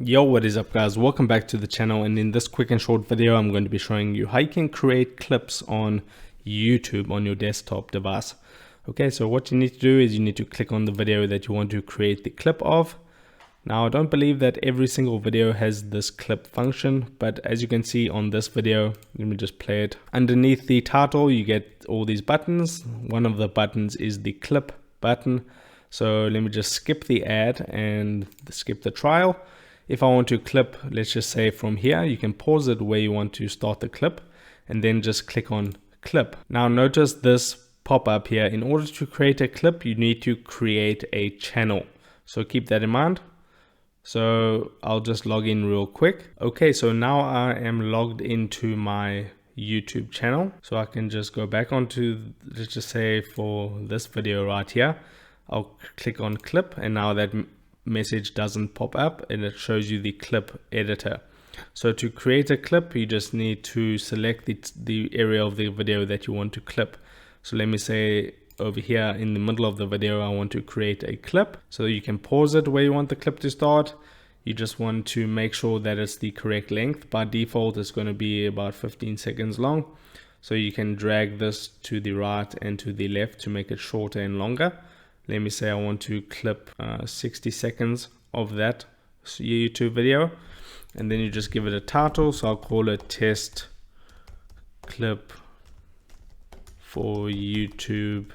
Yo, what is up guys, welcome back to the channel, and in this quick and short video I'm going to be showing you how you can create clips on YouTube on your desktop device. Okay, so what you need to do is you need to click on the video that you want to create the clip of. Now I don't believe that every single video has this clip function, but as you can see on this video, let me just play it. Underneath the title you get all these buttons. One of the buttons is the clip button. So let me just skip the ad and skip the trial. If I want to clip, let's just say from here, you can pause it where you want to start the clip and then just click on clip. Now notice this pop up here. In order to create a clip, you need to create a channel. So keep that in mind. So I'll just log in real quick. Okay, so now I am logged into my YouTube channel. So I can just go back onto, let's just say for this video right here, I'll click on clip, and now that message doesn't pop up and it shows you the clip editor. So to create a clip, you just need to select the area of the video that you want to clip. So let me say over here in the middle of the video, I want to create a clip. So you can pause it where you want the clip to start. You just want to make sure that it's the correct length. By default, it's going to be about 15 seconds long. So you can drag this to the right and to the left to make it shorter and longer. Let me say I want to clip 60 seconds of that YouTube video, and then you just give it a title. So I'll call it test clip for YouTube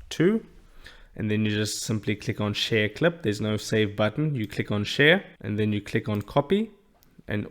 2, and then you just simply click on share clip. There's no save button. You click on share and then you click on copy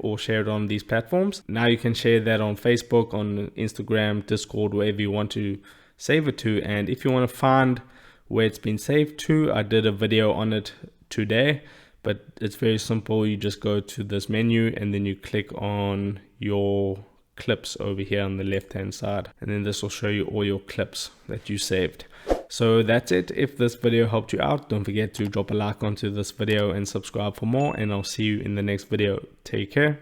or share it on these platforms. Now you can share that on Facebook, on Instagram, Discord, wherever you want to save it to. And if you want to find where it's been saved to, I did a video on it today, but it's very simple. You just go to this menu and then you click on your clips over here on the left hand side, and then this will show you all your clips that you saved. So that's it. If this video helped you out, don't forget to drop a like onto this video and subscribe for more, and I'll see you in the next video. Take care.